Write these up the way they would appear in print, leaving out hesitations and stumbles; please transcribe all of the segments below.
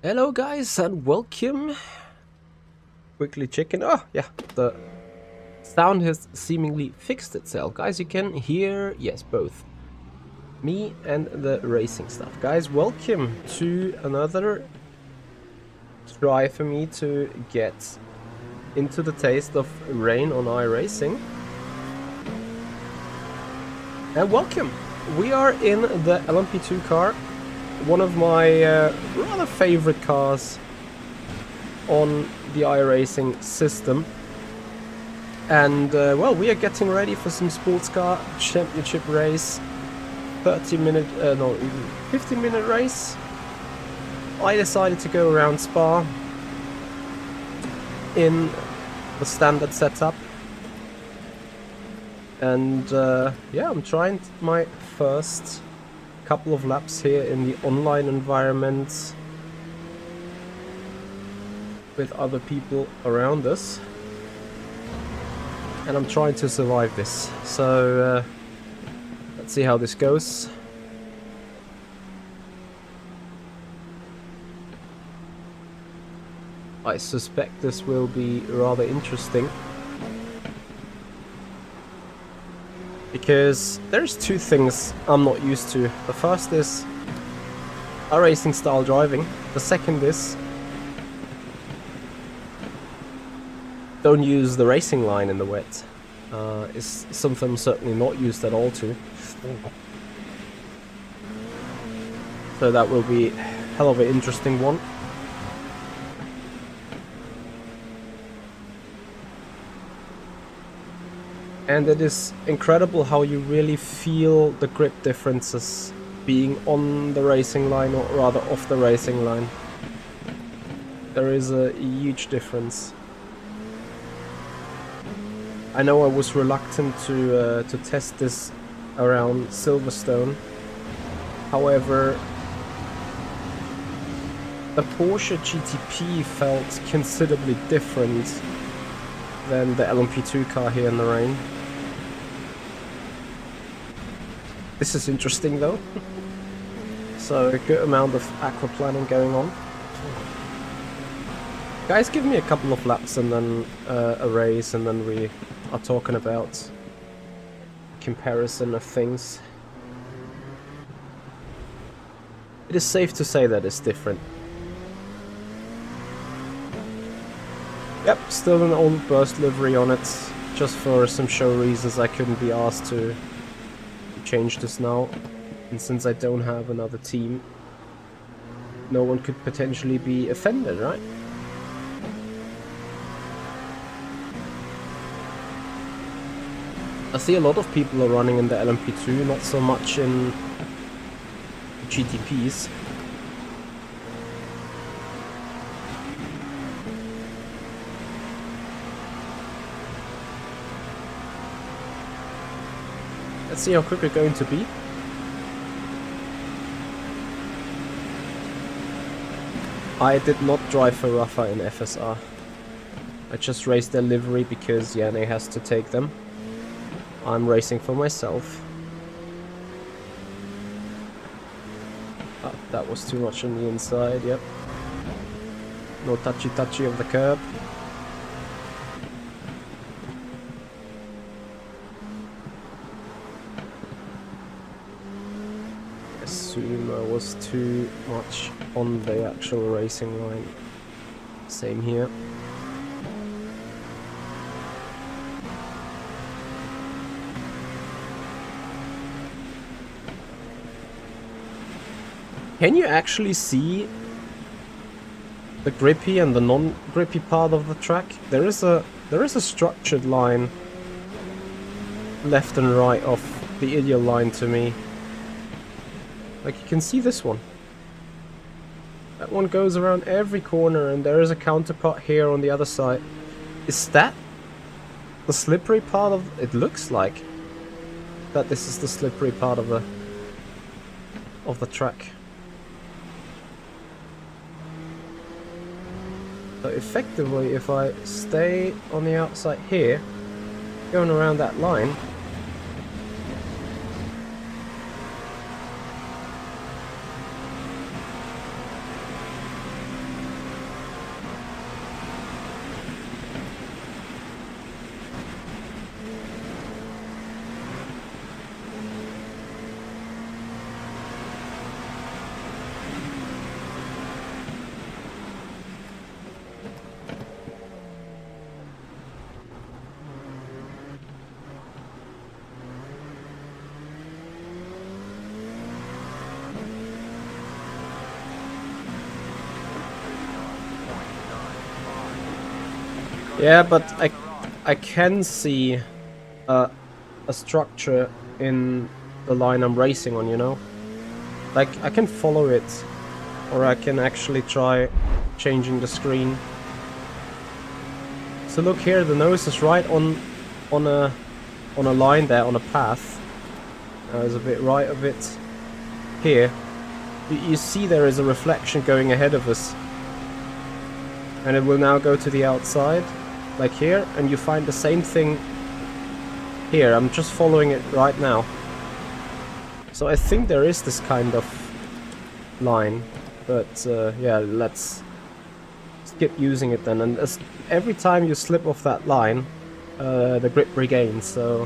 Hello guys and welcome. Quickly checking. Oh yeah, the sound has seemingly fixed itself. Guys, you can hear, yes, both me and the racing stuff. Guys, welcome to another try for me to get into the taste of rain on iRacing. And welcome. We are in the LMP2 car, one of my rather favorite cars on the iRacing system. And well, we are getting ready for some sports car championship race. 15-minute race. I decided to go around Spa in the standard setup. And yeah, I'm trying my first couple of laps here in the online environment with other people around us, and I'm trying to survive this. So let's see how this goes. I suspect this will be rather interesting, because there's two things I'm not used to. The first is racing style driving. The second is don't use the racing line in the wet. Is something I'm certainly not used at all to. So that will be a hell of an interesting one. And it is incredible how you really feel the grip differences being on the racing line, or rather off the racing line. There is a huge difference. I know I was reluctant to test this around Silverstone. However, the Porsche GTP felt considerably different than the LMP2 car here in the rain. This is interesting though. So a good amount of aquaplaning going on. Guys, give me a couple of laps and then a race, and then we are talking about comparison of things. It is safe to say that it's different. Yep, still an old burst livery on it. Just for some show reasons I couldn't be asked to change this now. And since I don't have another team, no one could potentially be offended, right? I see a lot of people are running in the LMP2, not so much in GTPs. Let's see how quick we're going to be. I did not drive for Rafa in FSR. I just raced their livery because Yanni has to take them. I'm racing for myself. Oh, that was too much on the inside, yep. No touchy of the curb. Assume I was too much on the actual racing line. Same here. Can you actually see the grippy and the non-grippy part of the track? There is a structured line left and right of the ideal line to me. Like, you can see this one. That one goes around every corner, and there is a counterpart here on the other side. Is that the slippery part of it? Looks like that this is the slippery part of the track. So effectively, if I stay on the outside here, going around that line, Yeah, but I can see a structure in the line I'm racing on, you know? Like, I can follow it, or I can actually try changing the screen. So look here, the nose is right on a line there, on a path. There's a bit right of it here. You see there is a reflection going ahead of us. And it will now go to the outside, like here, and you find the same thing here. I'm just following it right now. So I think there is this kind of line, but yeah, let's skip using it then. And every time you slip off that line, the grip regains, so...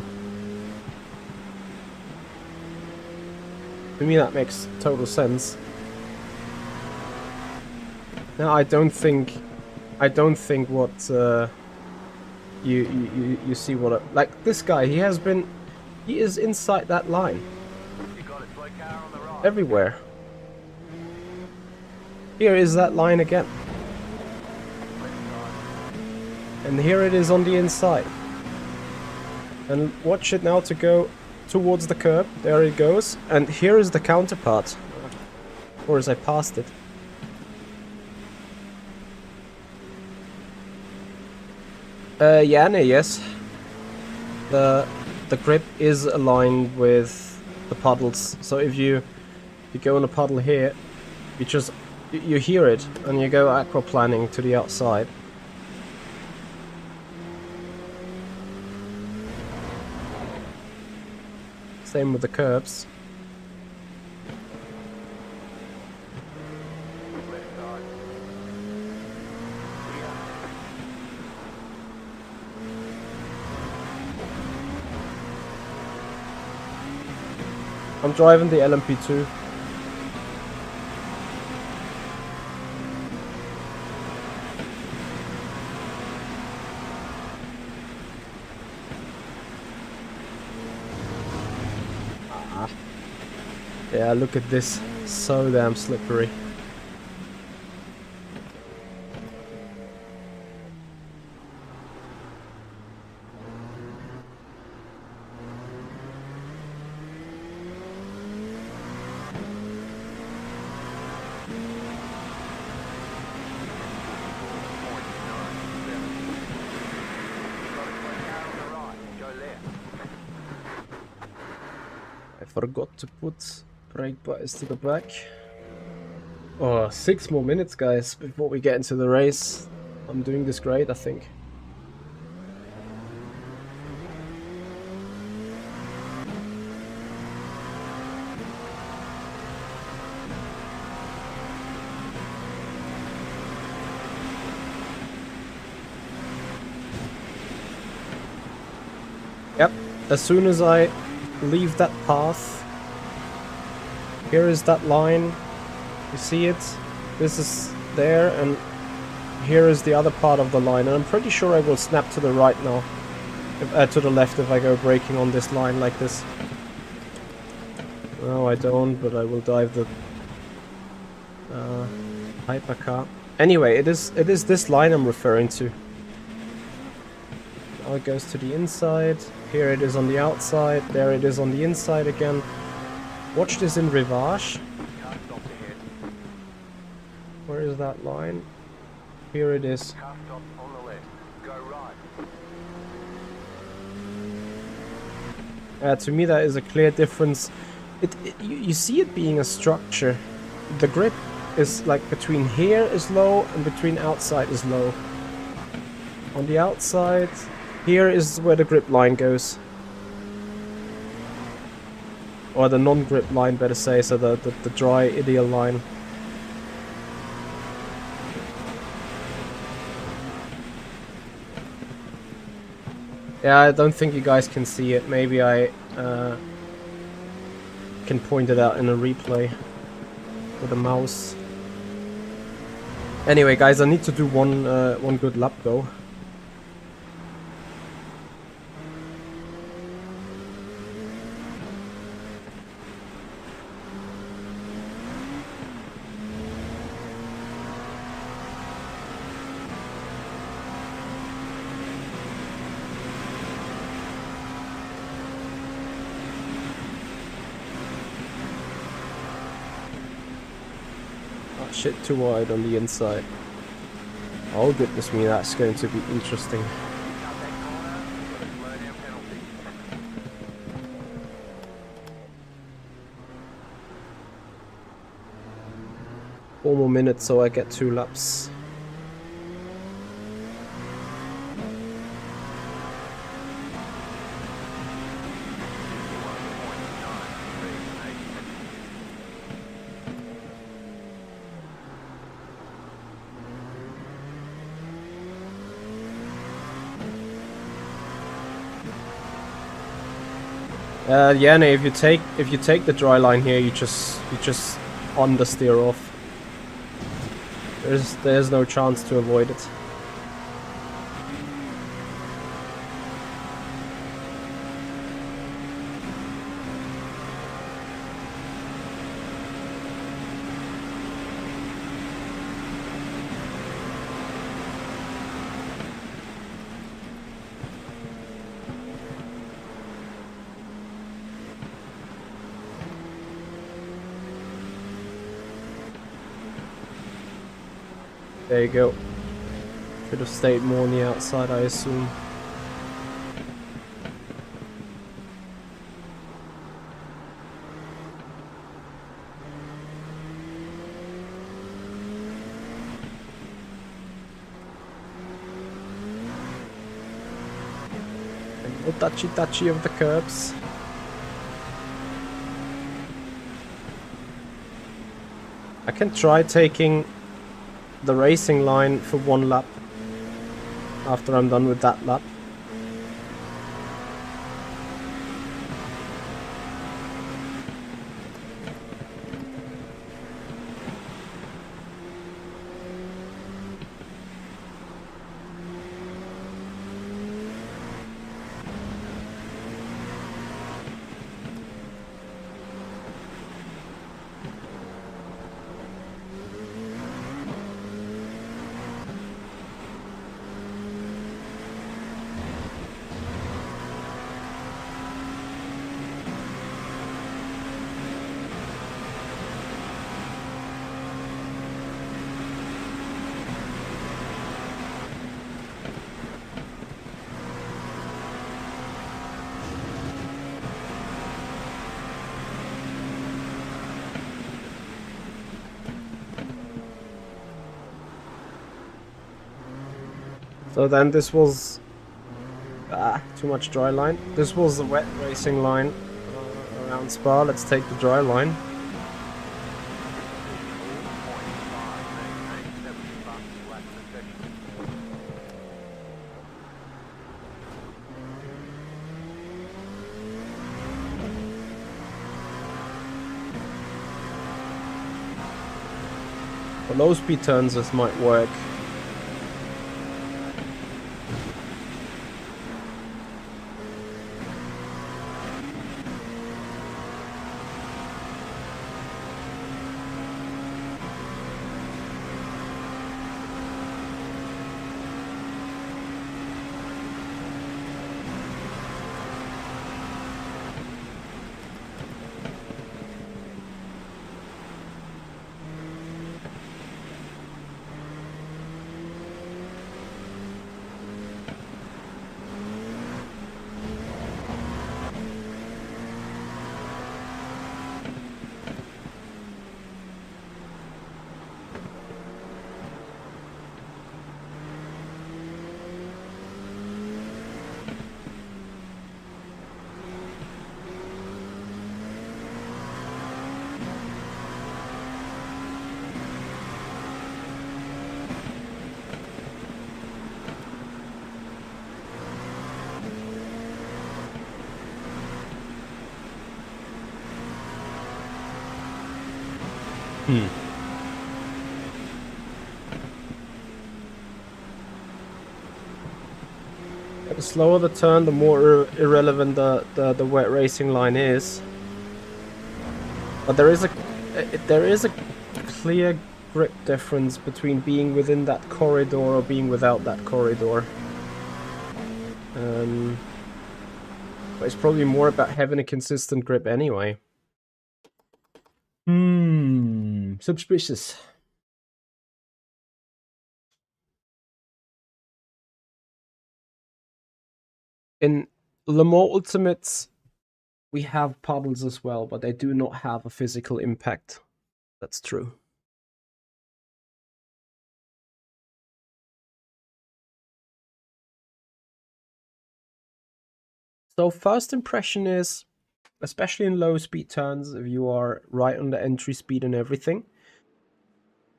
To me that makes total sense. Now I don't think what you see what like this guy, he is inside that line everywhere. Here is that line again, and here it is on the inside. And watch it now to go towards the curb. There it goes, and here is the counterpart, or as I passed it. Yes. The grip is aligned with the puddles. So if you go in a puddle here, you hear it, and you go aquaplaning to the outside. Same with the curbs. I'm driving the LMP2. Yeah, look at this. So damn slippery. I forgot to put brake bias to the back. Oh, 6 more minutes, guys, before we get into the race. I'm doing this great, I think. Yep, as soon as I leave that path, here is that line. You see it? This is there, and here is the other part of the line. And I'm pretty sure I will snap to the right now, to the left if I go braking on this line like this. No, I don't, but I will dive the hypercar. Anyway, it is this line I'm referring to. Now it goes to the inside. Here it is on the outside. There it is on the inside again. Watch this in reverse. Where is that line? Here it is. To me that is a clear difference. You see it being a structure. The grip is like between here is low and between outside is low. On the outside, here is where the grip line goes. Or the non-grip line, better say, so the dry ideal line. Yeah, I don't think you guys can see it. Maybe I can point it out in a replay with a mouse. Anyway, guys, I need to do one good lap though. shit too wide on the inside. Oh goodness me, that's going to be interesting. Four more minutes so I get 2 laps. Yeah, no, if you take the dry line here, you just understeer off. There's no chance to avoid it. There you go. Should have stayed more on the outside, I assume. And no touchy of the curbs. I can try taking the racing line for 1 lap after I'm done with that lap. So then this was too much dry line. This was the wet racing line around Spa. Let's take the dry line. For low speed turns this might work. The slower the turn, the more irrelevant the wet racing line is. But there is a clear grip difference between being within that corridor or being without that corridor. But it's probably more about having a consistent grip anyway. Suspicious. In Le Mans Ultimates, we have puddles as well, but they do not have a physical impact. That's true. So first impression is, especially in low speed turns, if you are right on the entry speed and everything,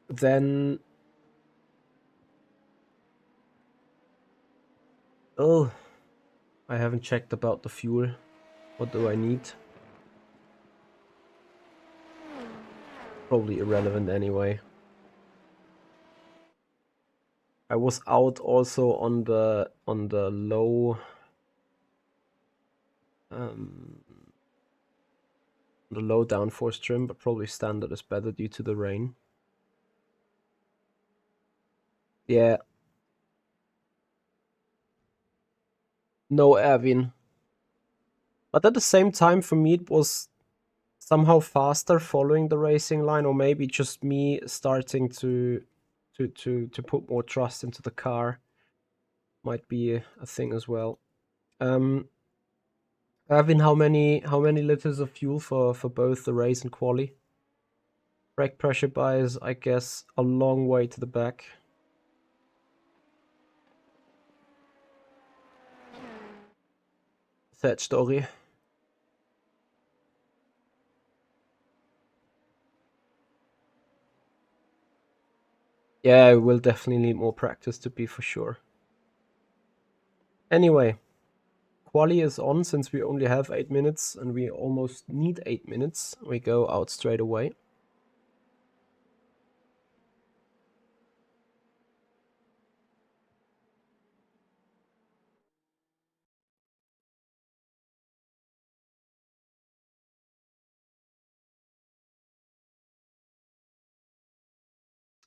then... Oh, I haven't checked about the fuel. What do I need? Probably irrelevant anyway. I was out also on the low the low downforce trim, but probably standard is better due to the rain. Yeah. No Erwin. But at the same time, for me, it was somehow faster following the racing line, or maybe just me starting to put more trust into the car. Might be a thing as well. Erwin, how many liters of fuel for both the race and quali? Brake pressure bias, I guess, a long way to the back. Sad story. Yeah, I will definitely need more practice to be for sure. Anyway, quali is on since we only have 8 minutes and we almost need 8 minutes. We go out straight away.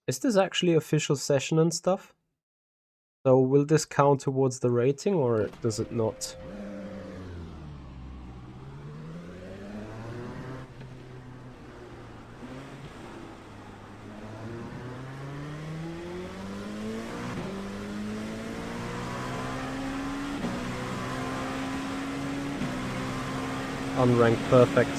Is this actually official session and stuff? So will this count towards the rating or does it not? Unranked, perfect.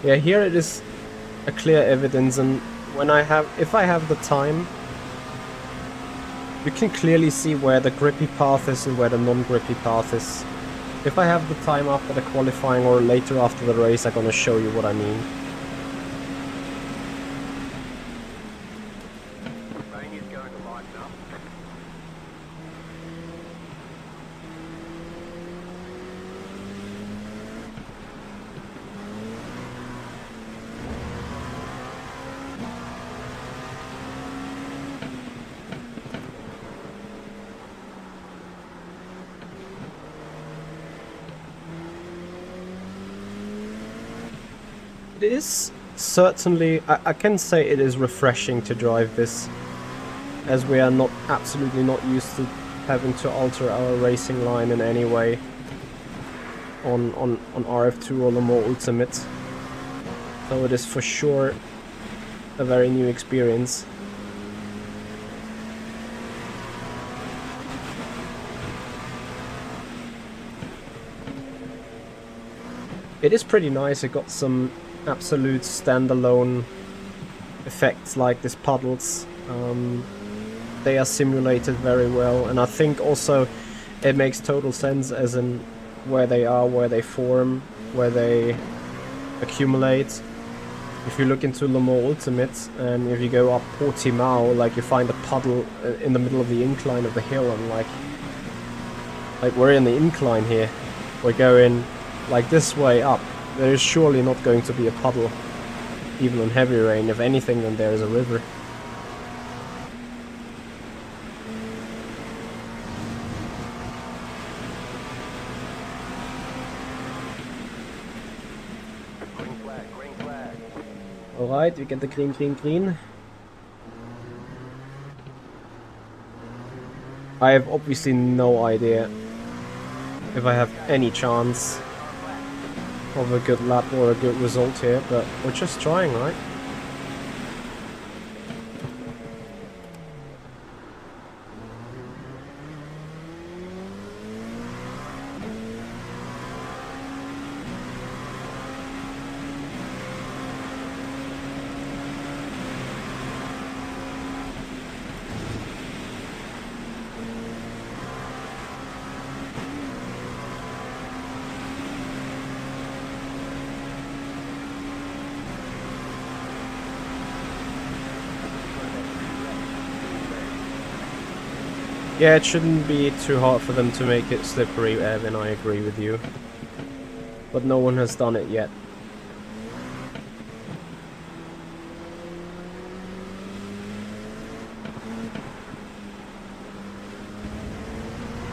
Yeah, here it is a clear evidence, and if I have the time, you can clearly see where the grippy path is and where the non-grippy path is. If I have the time after the qualifying or later after the race, I'm gonna show you what I mean. It is certainly, I can say it is refreshing to drive this, as we are not absolutely not used to having to alter our racing line in any way on RF2 or Le Mans Ultimate. So it is for sure a very new experience. It is pretty nice. It got some absolute standalone effects like these puddles. They are simulated very well, and I think also it makes total sense as in where they are, where they form, where they accumulate. If you look into Le Mans Ultimate and if you go up Portimao, like you find a puddle in the middle of the incline of the hill, and like we're in the incline here, we're going like this way up. There is surely not going to be a puddle, even on heavy rain. If anything, then there is a river. Green flag, green flag. Alright, we get the green, green, green. I have obviously no idea if I have any chance of a good lap or a good result here, but we're just trying, right? Yeah, it shouldn't be too hard for them to make it slippery, Evan, I agree with you. But no one has done it yet.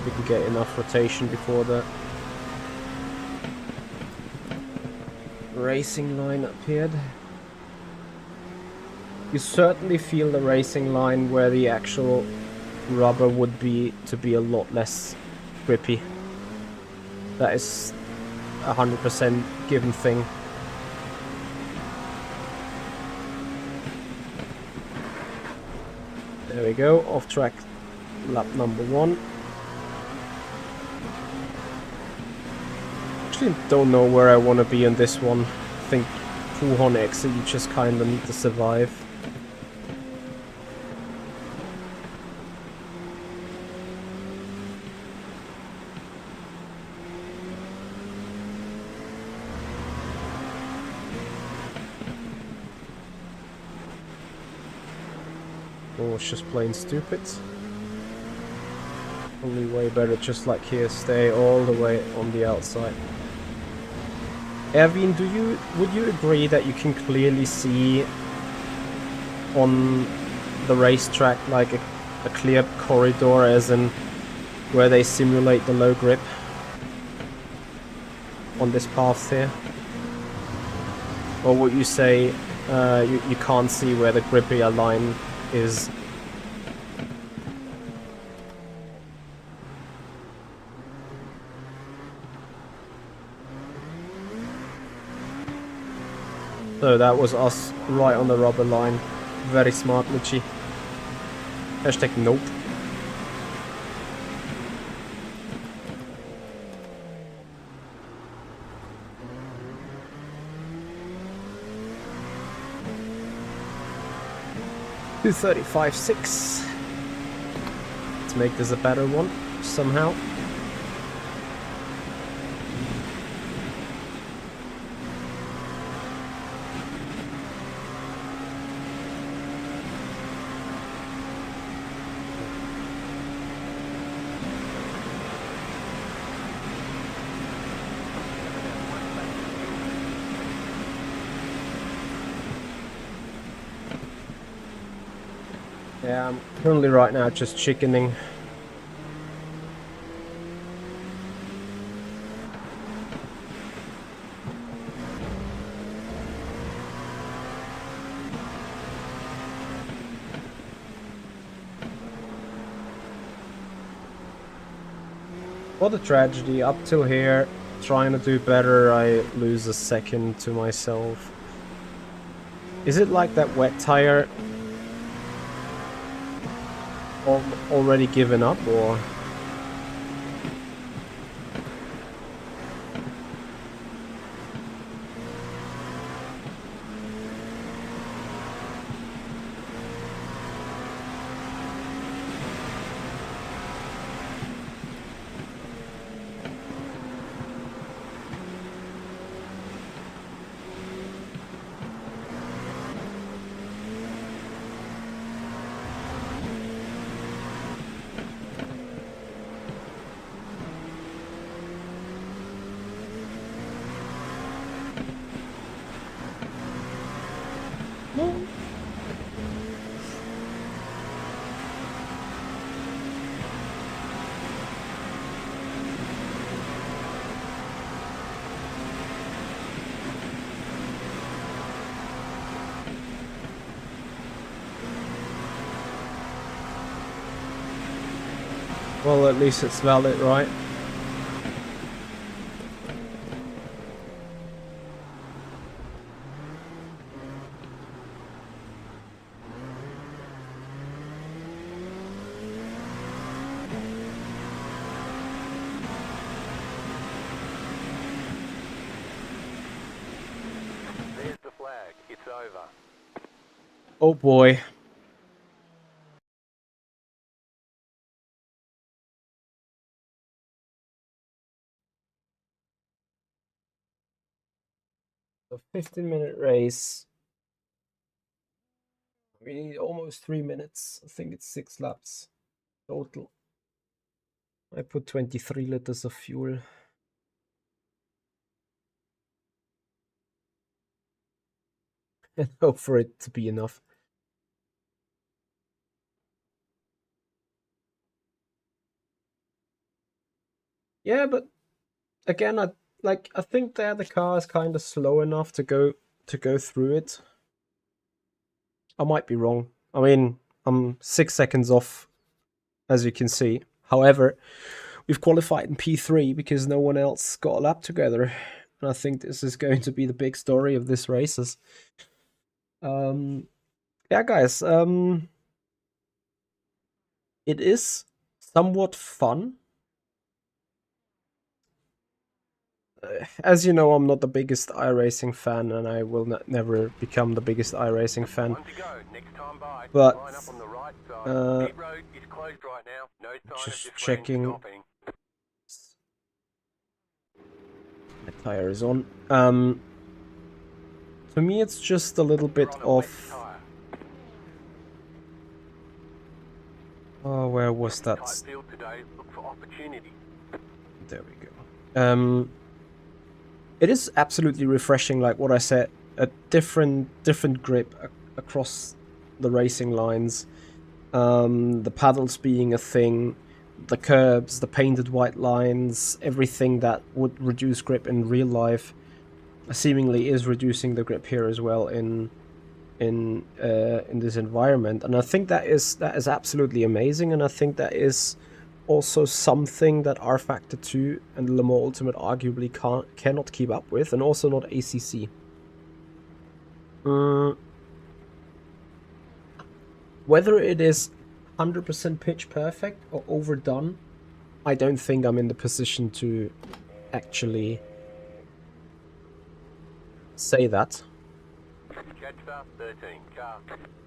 We can get enough rotation before the racing line appeared. You certainly feel the racing line where the actual rubber would be to be a lot less grippy. That is 100% given thing. There we go, off track lap number 1. Actually don't know where I want to be on this one. I think Puhon exit you just kinda need to survive. Oh, it's just plain stupid. Probably way better just like here, stay all the way on the outside. Erwin, would you agree that you can clearly see on the racetrack like a clear corridor, as in where they simulate the low grip on this path here? Or would you say you can't see where the grippier line is? So that was us right on the rubber line. Very smart, Luchi. Hashtag nope. $2:35.6. Let's make this a better one somehow. Yeah, I'm currently right now just chickening. What a tragedy. Up till here, trying to do better, I lose a second to myself. Is it like that wet tire already given up, or? Well, at least it's valid, right? There's the flag. It's over. Oh boy. A 15-minute race. We need almost 3 minutes. I think it's 6 laps total. I put 23 liters of fuel. And hope for it to be enough. Yeah, but again, I think that the car is kind of slow enough to go through it. I might be wrong. I mean, I'm 6 seconds off, as you can see. However, we've qualified in P3 because no one else got a lap together. And I think this is going to be the big story of this races. Yeah, guys, it is somewhat fun. As you know, I'm not the biggest iRacing fan, and I will never become the biggest iRacing fan. One to go. Next time by. But Line up on the right side. Pit road is closed right now. No sign just of this checking. lane stopping. My tire is on. To me, it's just a little bit of. Oh, where was that? Look for opportunity. There we go. It is absolutely refreshing, like what I said, a different grip across the racing lines. The paddles being a thing, the curbs, the painted white lines, everything that would reduce grip in real life seemingly is reducing the grip here as well in this environment. And I think that is absolutely amazing, and I think that is also something that R Factor 2 and Le Mans Ultimate arguably cannot keep up with, and also not ACC. Whether it is 100% pitch perfect or overdone, I don't think I'm in the position to actually say that.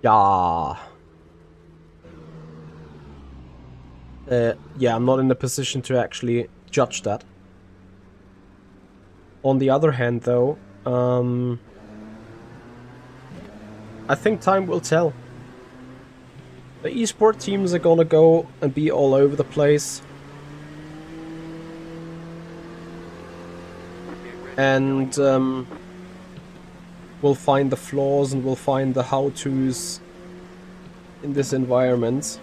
Yeah. Yeah, I'm not in the position to actually judge that. On the other hand, though, I think time will tell. The esport teams are gonna go and be all over the place. And we'll find the flaws and we'll find the how-tos in this environment.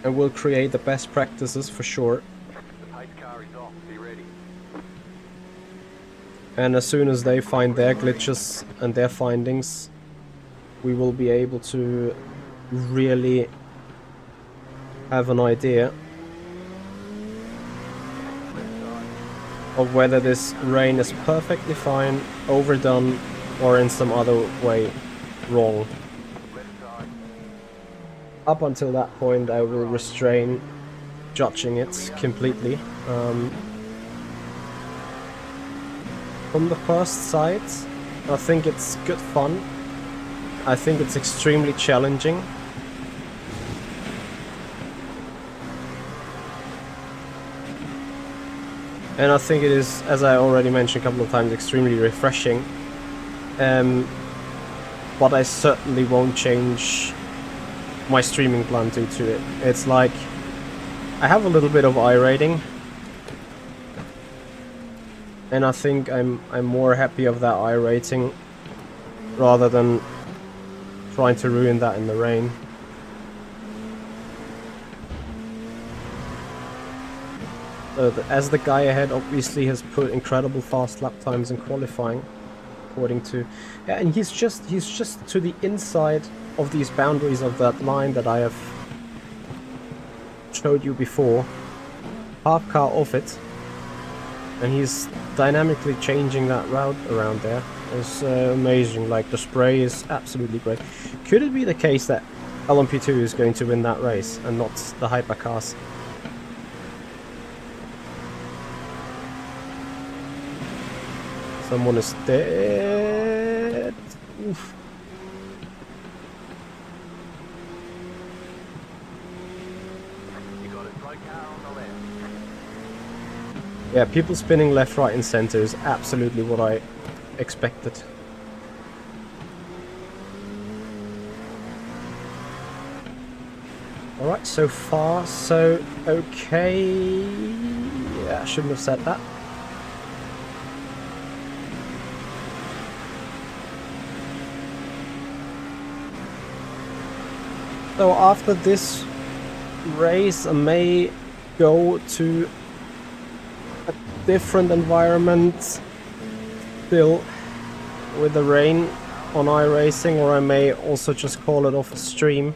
And we'll create the best practices for sure. The pace car is off. Be ready. And as soon as they find their glitches and their findings, we will be able to really have an idea of whether this rain is perfectly fine, overdone, or in some other way wrong. Up until that point, I will restrain judging it completely. From the first sight, I think it's good fun. I think it's extremely challenging. And I think it is, as I already mentioned a couple of times, extremely refreshing. But I certainly won't change my streaming plan due to it. It's like, I have a little bit of iRating. And I think I'm more happy of that iRating rather than trying to ruin that in the rain. As the guy ahead obviously has put incredible fast lap times in qualifying, according to, yeah, and he's just to the inside of these boundaries of that line that I have showed you before, half car off it, and he's dynamically changing that route around there. It's amazing. Like, the spray is absolutely great. Could it be the case that LMP2 is going to win that race and not the hypercars? Someone is dead. Oof. You got a slow car on the left. Yeah, people spinning left, right, and center is absolutely what I expected. Alright, so far, so okay. Yeah, I shouldn't have said that. So after this race, I may go to a different environment still with the rain on iRacing, or I may also just call it off a stream.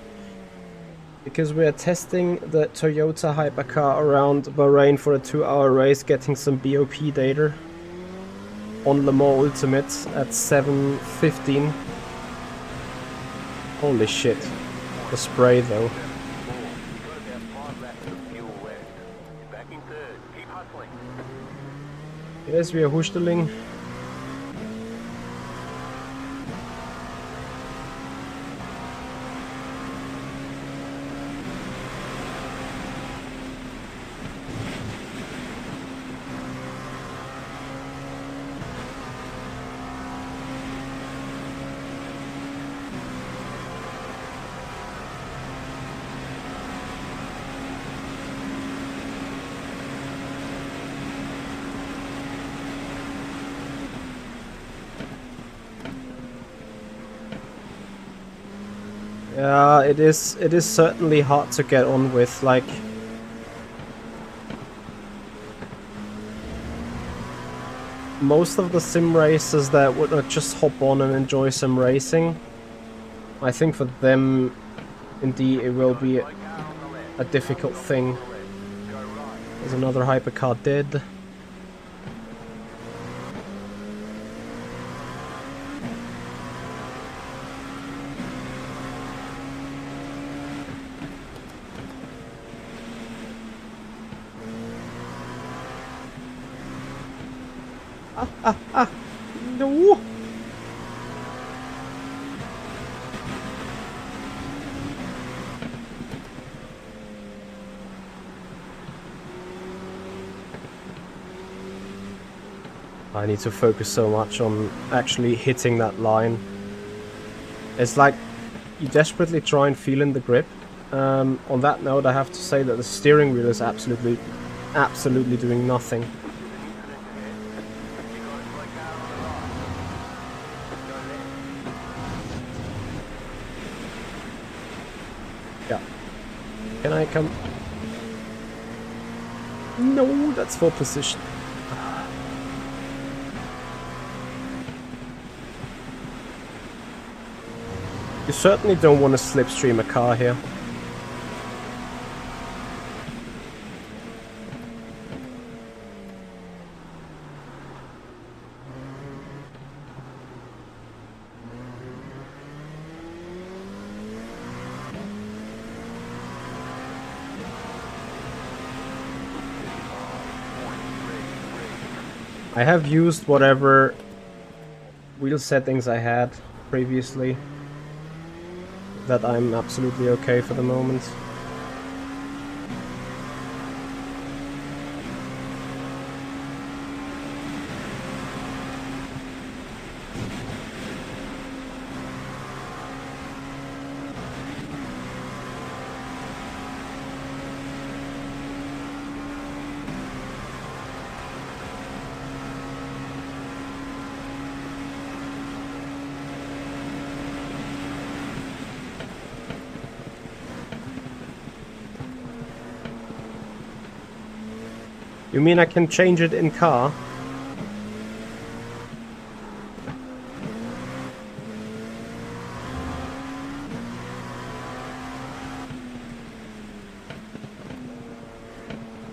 Because we are testing the Toyota hypercar around Bahrain for a 2-hour race, getting some BOP data on Le Mans Ultimate at 7:15. Holy shit. The spray though. Yes, we are Husteling. Yeah, it is certainly hard to get on with, like most of the sim racers that would not just hop on and enjoy some racing. I think for them indeed it will be a difficult thing. There's another hypercar dead. No! I need to focus so much on actually hitting that line. It's like you desperately try and feel in the grip. On that note, I have to say that the steering wheel is absolutely doing nothing. Yeah. Can I come? No, that's for position. You certainly don't want to slipstream a car here. I have used whatever wheel settings I had previously, that I'm absolutely okay for the moment. You mean I can change it in car?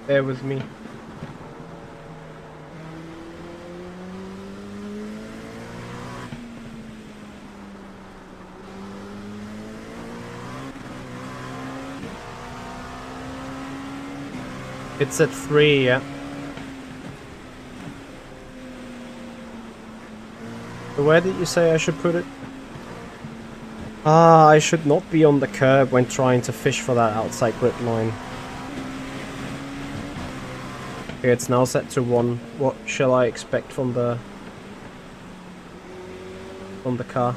Bear with me. It's at 3, yeah. So where did you say I should put it? Ah, I should not be on the curb when trying to fish for that outside grid line. Okay, it's now set to 1. What shall I expect from the car?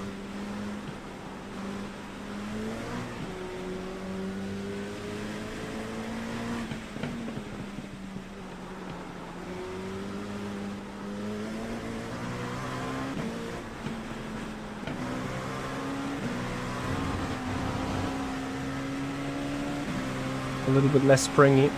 a little bit less springy.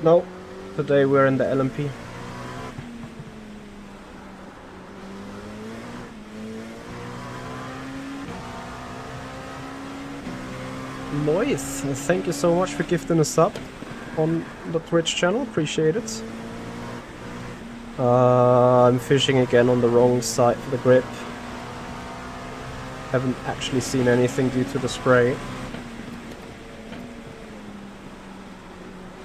No, today we're in the LMP. Lois, thank you so much for gifting us up on the Twitch channel, appreciate it. I'm fishing again on the wrong side for the grip. Haven't actually seen anything due to the spray.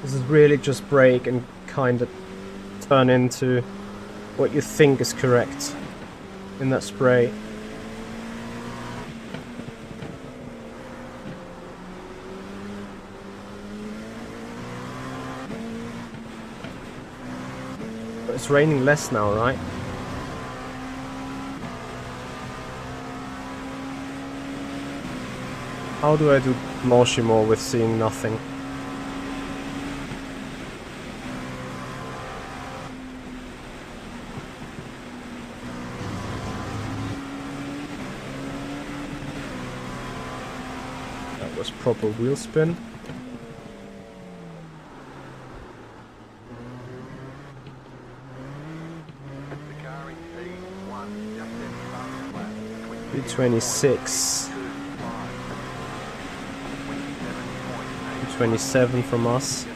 This is really just brake and kind of turn into what you think is correct in that spray. But it's raining less now, right? How do I do Moshimo with seeing nothing? That was proper wheel spin. B26. 27 from us.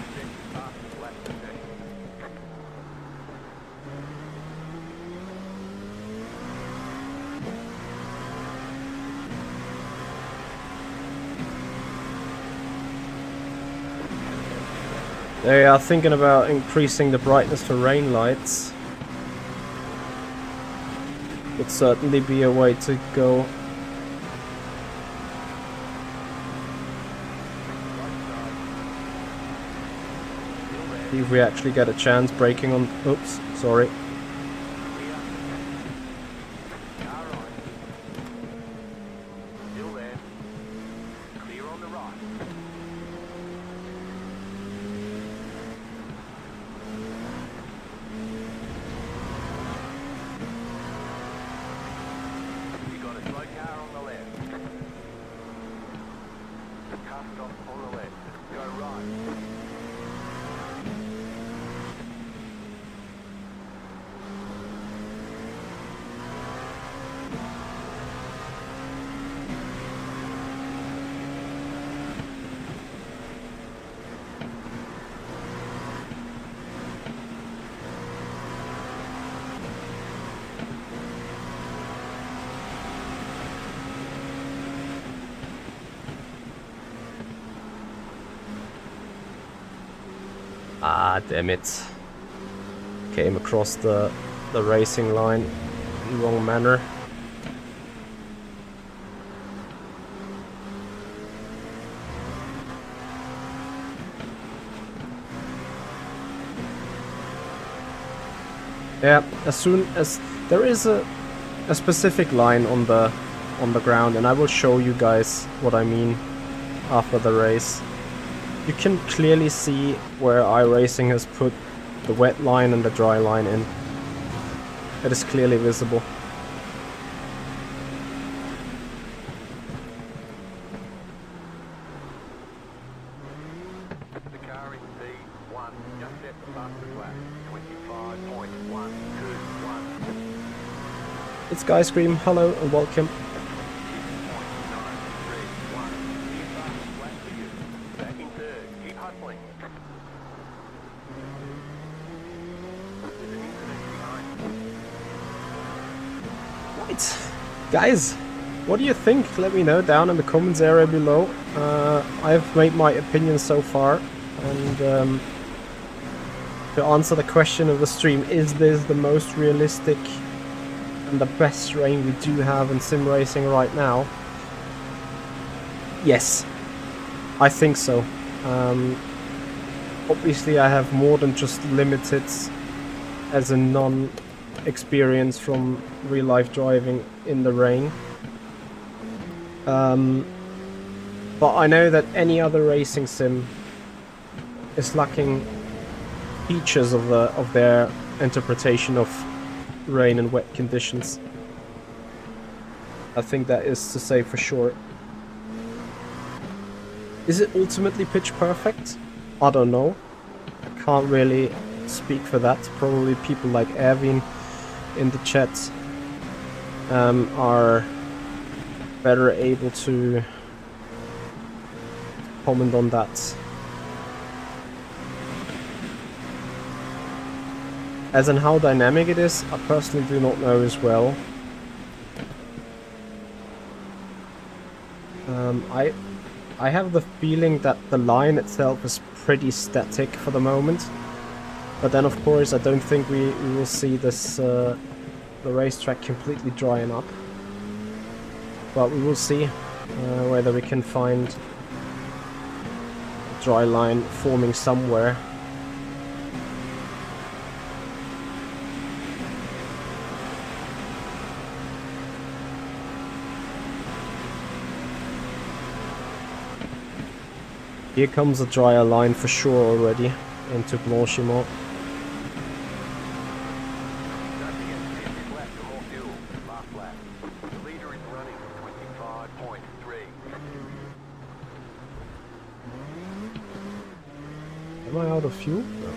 They are thinking about increasing the brightness for rain lights. Would certainly be a way to go. If we actually get a chance braking on... Oops, sorry. Ah, damn it. Came across the racing line in the wrong manner. Yeah, as soon as there is a specific line on the on the ground, and I will show you guys what I mean after the race. You can clearly see where iRacing has put the wet line and the dry line in. It is clearly visible. The car in P1 just set the fastest lap. 25.121. It's Guy Scream. Hello and welcome. Back in third. Keep hustling. There's an incident behind. Right, guys, what do you think? Let me know down in the comments area below. I've made my opinion so far, and to answer the question of the stream, is this the most realistic and the best rain we do have in sim racing right now? Yes, I think so. Obviously I have more than just limited as a non-experience from real life driving in the rain. But I know that any other racing sim is lacking features of their interpretation of rain and wet conditions. I think that is to say for sure. Is it ultimately pitch perfect? I don't know. I can't really speak for that. Probably people like Erwin in the chat are better able to comment on that. As in how dynamic it is, I personally do not know as well. I have the feeling that the line itself is pretty static for the moment. But then of course I don't think we will see this the racetrack completely drying up. But we will see whether we can find a dry line forming somewhere. Here comes a drier line for sure already into Blanchimont. Am I out of fuel? No.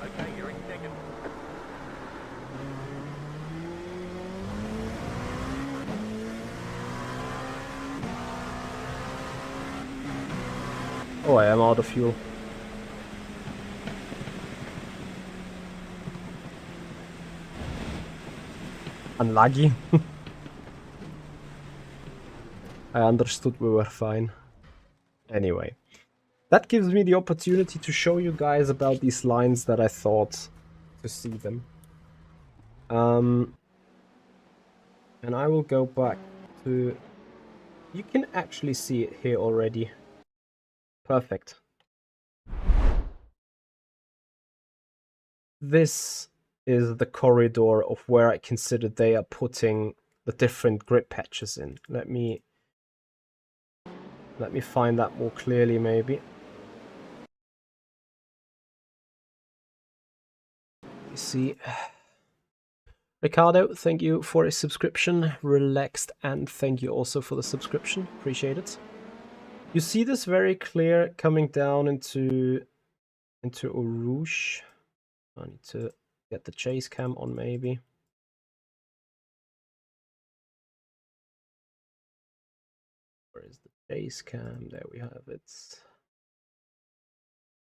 Okay, you're in second. Oh, I am out of fuel. Unlucky. I understood we were fine. Anyway, that gives me the opportunity to show you guys about these lines that I thought to see them. And I will go back to... You can actually see it here already. Perfect. This is the corridor of where I consider they are putting the different grip patches in. Let me find that more clearly maybe. You see, Ricardo, thank you for a subscription. Relaxed, and thank you also for the subscription. Appreciate it. You see this very clear coming down into Eau Rouge. I need to get the chase cam on maybe. Where is the chase cam? There we have it.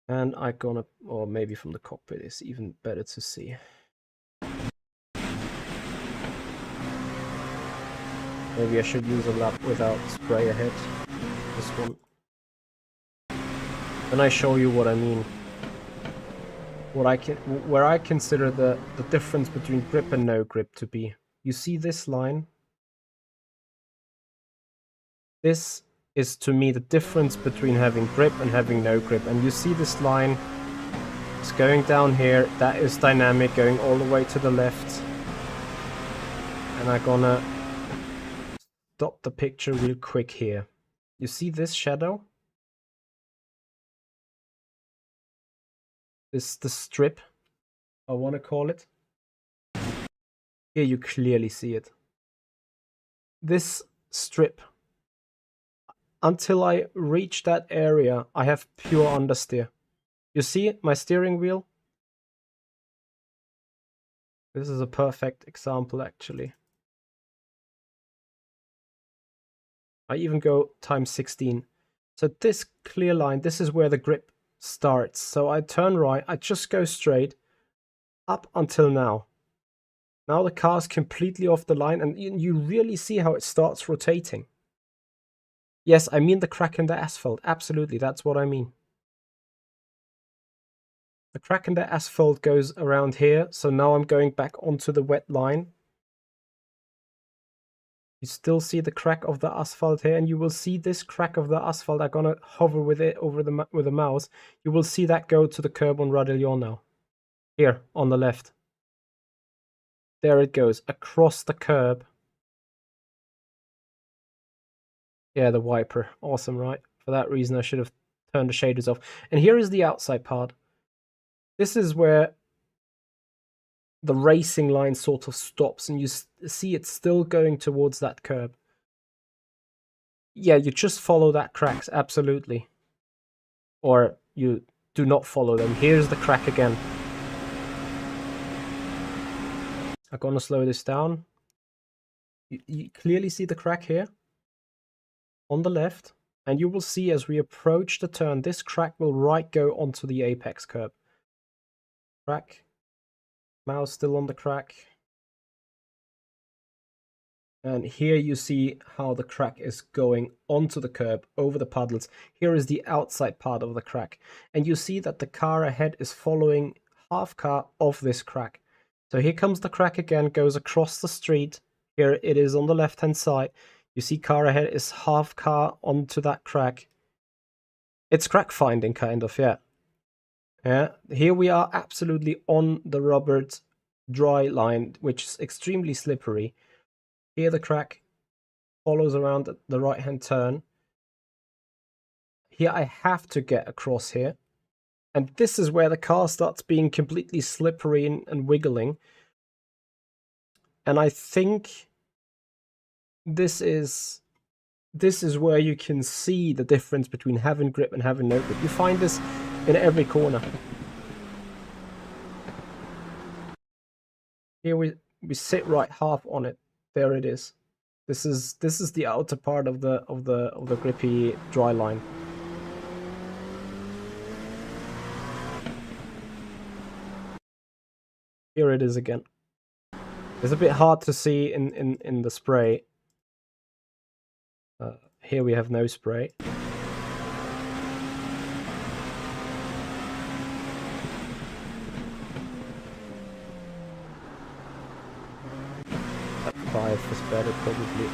And I'm gonna, or maybe from the cockpit is even better to see. Maybe I should use a lap without spray ahead. This one. Then I show you what I mean. Where I consider the difference between grip and no grip to be. You see this line? This is to me the difference between having grip and having no grip. And you see this line It's going down here. That is dynamic, going all the way to the left. And I'm gonna stop the picture real quick here. You see this shadow? The strip, I want to call it. Here you clearly see it. This strip, until I reach that area, I have pure understeer. You see it? My steering wheel? This is a perfect example, actually. I even go times 16. So this clear line, this is where the grip starts. So I turn right, I just go straight up until now. Now the car's completely off the line, and you really see how it starts rotating. Yes, I mean the crack in the asphalt. Absolutely, that's what I mean. The crack in the asphalt goes around here, so now I'm going back onto the wet line. You still see the crack of the asphalt here, and you will see this crack of the asphalt. I'm gonna hover with it over with the mouse. You will see that go to the curb on Radillon now. Here, on the left. There it goes, across the curb. Yeah, the wiper. Awesome, right? For that reason, I should have turned the shaders off. And here is the outside part. This is where the racing line sort of stops, and you see it's still going towards that curb. Yeah, you just follow that cracks, absolutely. Or you do not follow them. Here's the crack again. I'm gonna slow this down. You clearly see the crack here on the left, and you will see as we approach the turn, this crack will go onto the apex curb. Crack. Mouse still on the crack. And here you see how the crack is going onto the curb, over the puddles. Here is the outside part of the crack. And you see that the car ahead is following half car of this crack. So here comes the crack again, goes across the street. Here it is on the left-hand side. You see car ahead is half car onto that crack. It's crack finding, kind of, yeah. Yeah, here we are absolutely on the rubbered dry line, which is extremely slippery. Here the crack follows around the right-hand turn. Here I have to get across here. And this is where the car starts being completely slippery and wiggling. And I think this is where you can see the difference between having grip and having no grip. You find this in every corner. Here we sit right half on it. There it is. This is the outer part of the grippy dry line. Here it is again. It's a bit hard to see in the spray. Here we have no spray. That 5 is better probably.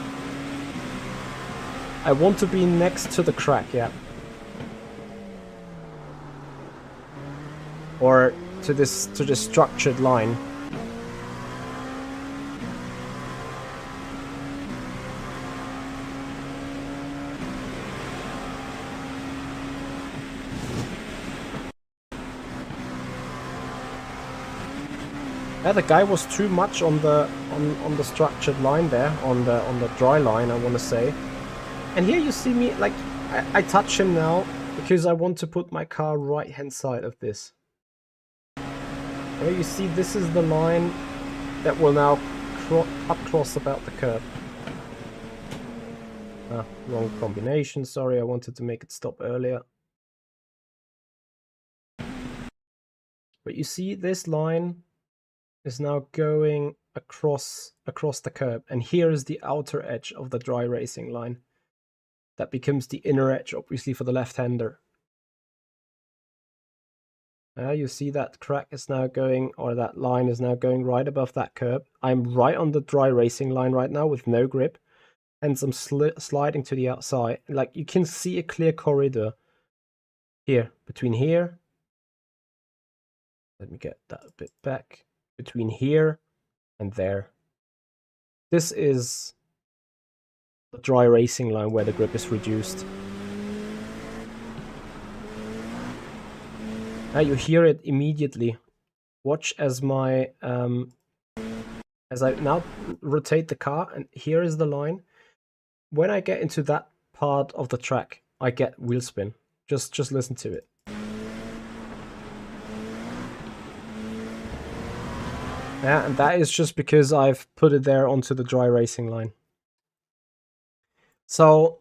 I want to be next to the crack, yeah. Or to this structured line. Yeah, the guy was too much on the structured line there, on the dry line, I want to say. And here you see me, like, I touch him now because I want to put my car right hand side of this. Here you see this is the line that will now cross about the curb. Wrong combination, sorry, I wanted to make it stop earlier. But you see this line is now going across the curb, and here is the outer edge of the dry racing line. That becomes the inner edge, obviously, for the left-hander. You see that crack is now going, or that line is now going right above that curb. I'm right on the dry racing line right now with no grip, and some sliding to the outside. Like, you can see a clear corridor here, between here Let me get that a bit back. Between here and there. This is the dry racing line where the grip is reduced. Now you hear it immediately. Watch as my as I now rotate the car, and here is the line. When I get into that part of the track, I get wheel spin. Just listen to it. Yeah, and that is just because I've put it there onto the dry racing line. So,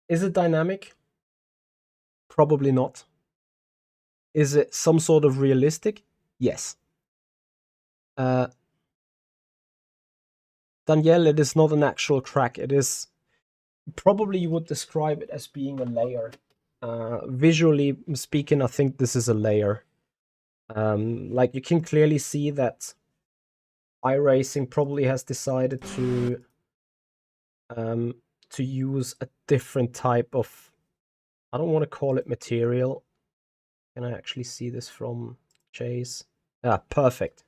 is it dynamic? Probably not. Is it some sort of realistic? Yes. Danielle, it is not an actual track. It is, probably you would describe it as being a layer. Visually speaking, I think this is a layer. Like you can clearly see that iRacing probably has decided to use a different type of, I don't want to call it material. Can I actually see this from Chase? Ah, perfect.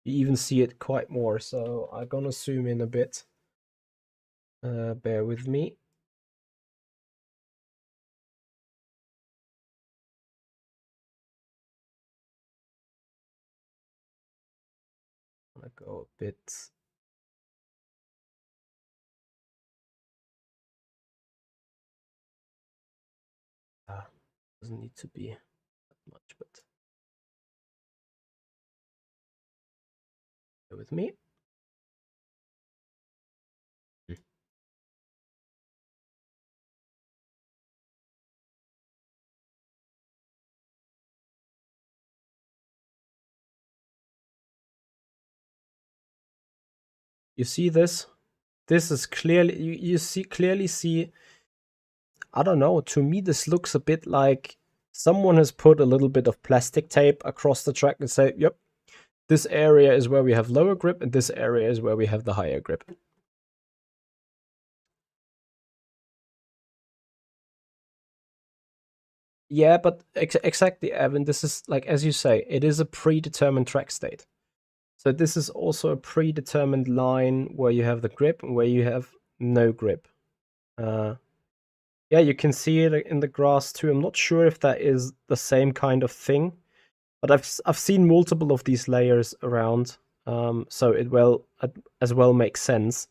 You even see it quite more, so I'm gonna zoom in a bit. Bear with me. I'm gonna go a bit. Doesn't need to be that much, but bear with me. You see this? This is clearly, you clearly see, I don't know, to me this looks a bit like someone has put a little bit of plastic tape across the track and say, yep, this area is where we have lower grip and this area is where we have the higher grip. Yeah, but exactly, Evan, this is, like, as you say, it is a predetermined track state. So this is also a predetermined line where you have the grip and where you have no grip. Yeah, you can see it in the grass too. I'm not sure if that is the same kind of thing, but I've seen multiple of these layers around, so it will as well make sense.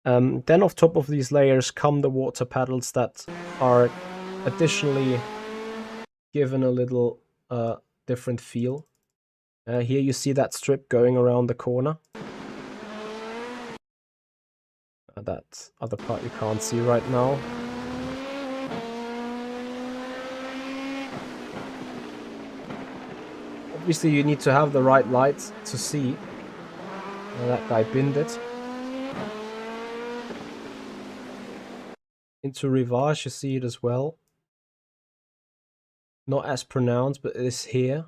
Then off top of these layers come the water paddles that are additionally given a little different feel. Here you see that strip going around the corner. That other part you can't see right now. Obviously you need to have the right lights to see. That guy binned it. Into Rivage you see it as well. Not as pronounced, but it is here.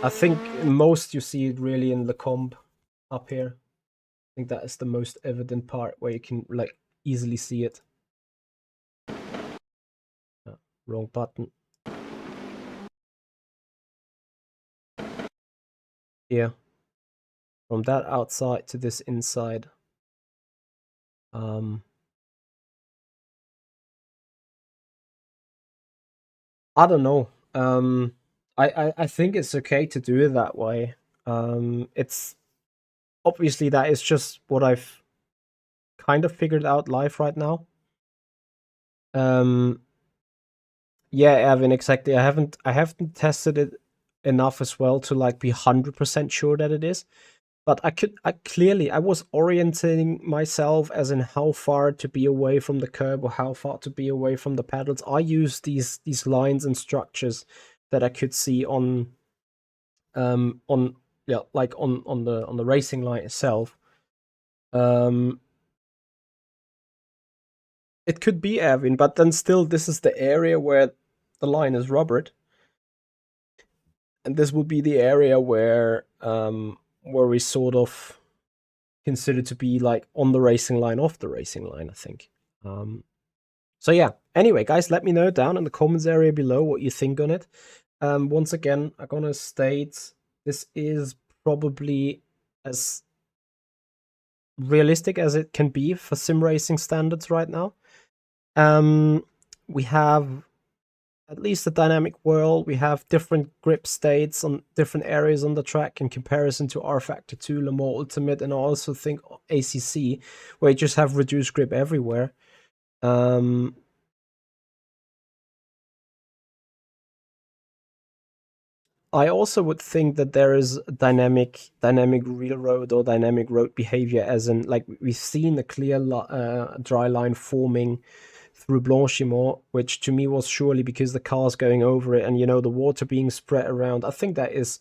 I think most you see it really in the comb up here. I think that is the most evident part where you can like easily see it. Wrong button. Here. From that outside to this inside. I don't know. I think it's okay to do it that way. It's obviously that is just what I've kind of figured out live right now. Yeah, Evan, exactly. I haven't tested it enough as well to like be 100% sure that it is. But I was orienting myself as in how far to be away from the curb or how far to be away from the pedals. I used these lines and structures that I could see on like on the racing line itself. It could be Evan, but then still this is the area where the line is rubbered. And this would be the area where we sort of consider to be like on the racing line, off the racing line, I think. So yeah, anyway, guys, let me know down in the comments area below what you think on it. Once again, I'm gonna state this is probably as realistic as it can be for sim racing standards right now. We have at least a dynamic world. We have different grip states on different areas on the track in comparison to R Factor 2, Le Mans Ultimate, and I also think ACC, where you just have reduced grip everywhere. I also would think that there is dynamic real road or dynamic road behavior, as in, like, we've seen a clear dry line forming through Blanchimont, which to me was surely because the car's going over it and, the water being spread around. I think that is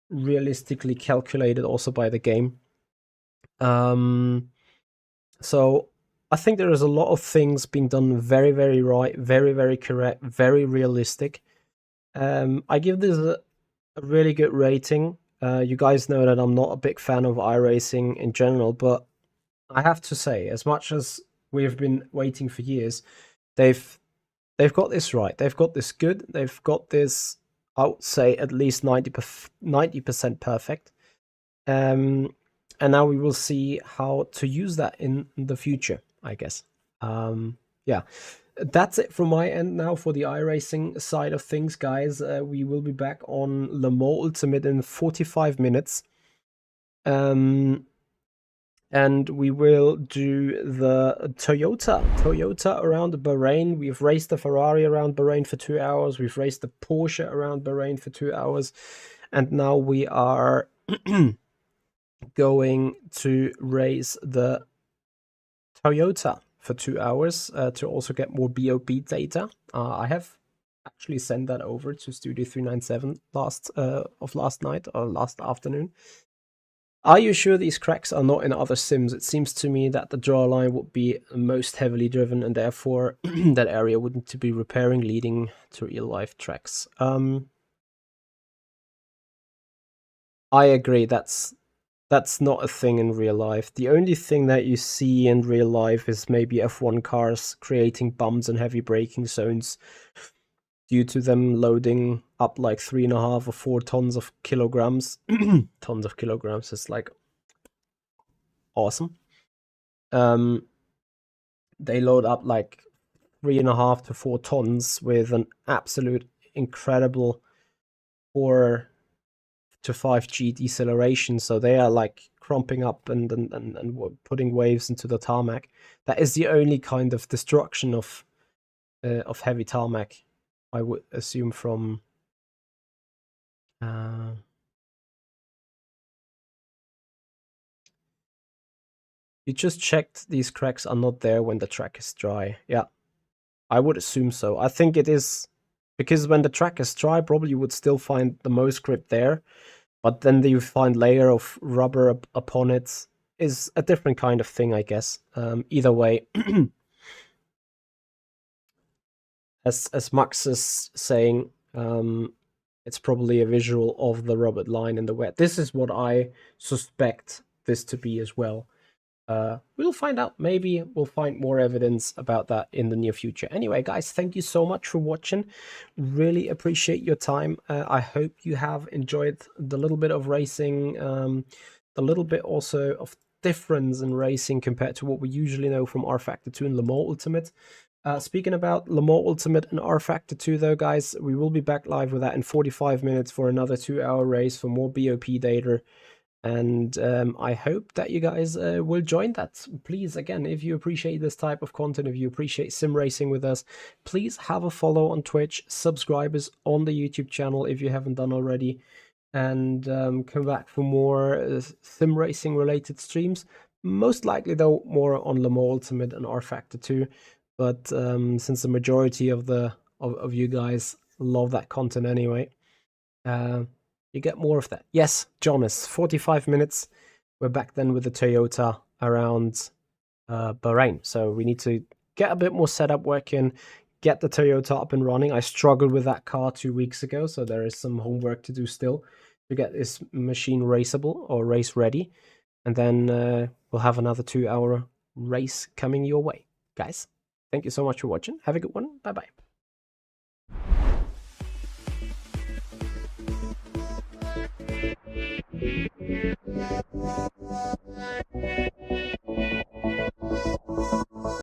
realistically calculated also by the game. So I think there is a lot of things being done very, very right, very, very correct, very realistic. I give this a really good rating. You guys know that I'm not a big fan of iRacing in general, but I have to say, as much as we've been waiting for years, they've got this right. They've got this good. They've got this, I would say, at least 90% perfect. And now we will see how to use that in the future, I guess. Yeah. That's it from my end now for the iRacing side of things, guys. We will be back on Le Mans Ultimate in 45 minutes. And we will do the Toyota around Bahrain. We've raced the Ferrari around Bahrain for 2 hours. We've raced the Porsche around Bahrain for 2 hours. And now we are going to race the Toyota for 2 hours to also get more BOP data. I have actually sent that over to Studio 397 last night or last afternoon. Are you sure these cracks are not in other sims? It seems to me that the draw line would be most heavily driven, and therefore that area would need to be repairing, leading to real life tracks. I agree. That's not a thing in real life. The only thing that you see in real life is maybe F1 cars creating bumps and heavy braking zones due to them loading up like 3.5 or 4 tons of kilograms. Tons of kilograms is like awesome. They load up like 3.5 to 4 tons with an absolute incredible 4 to 5G deceleration, so they are like crumping up and putting waves into the tarmac. That is the only kind of destruction of heavy tarmac, I would assume, from you just checked these cracks are not there when the track is dry. Yeah, I would assume so. I think it is because when the track is dry, probably you would still find the most grip there. But then you find layer of rubber upon it is a different kind of thing, I guess. Either way, as Max is saying, it's probably a visual of the rubbered line in the wet. This is what I suspect this to be as well. We'll find out. Maybe we'll find more evidence about that in the near future. Anyway, guys, thank you so much for watching. Really appreciate your time. I hope you have enjoyed the little bit of racing, the little bit also of difference in racing compared to what we usually know from R Factor 2 and Le Mans Ultimate. Speaking about Le Mans Ultimate and R Factor 2, though, guys, we will be back live with that in 45 minutes for another 2-hour race for more BOP data. And I hope that you guys will join that. Please, again, if you appreciate this type of content, if you appreciate sim racing with us, please have a follow on Twitch, subscribe us on the YouTube channel if you haven't done already, and come back for more sim racing related streams. Most likely, though, more on Le Mans Ultimate and R Factor 2. But since the majority of you guys love that content anyway, you get more of that. Yes, Jonas, 45 minutes. We're back then with the Toyota around Bahrain. So we need to get a bit more setup working, get the Toyota up and running. I struggled with that car 2 weeks ago, so there is some homework to do still to get this machine raceable or race ready. And then we'll have another 2-hour race coming your way. Guys, thank you so much for watching. Have a good one. Bye-bye.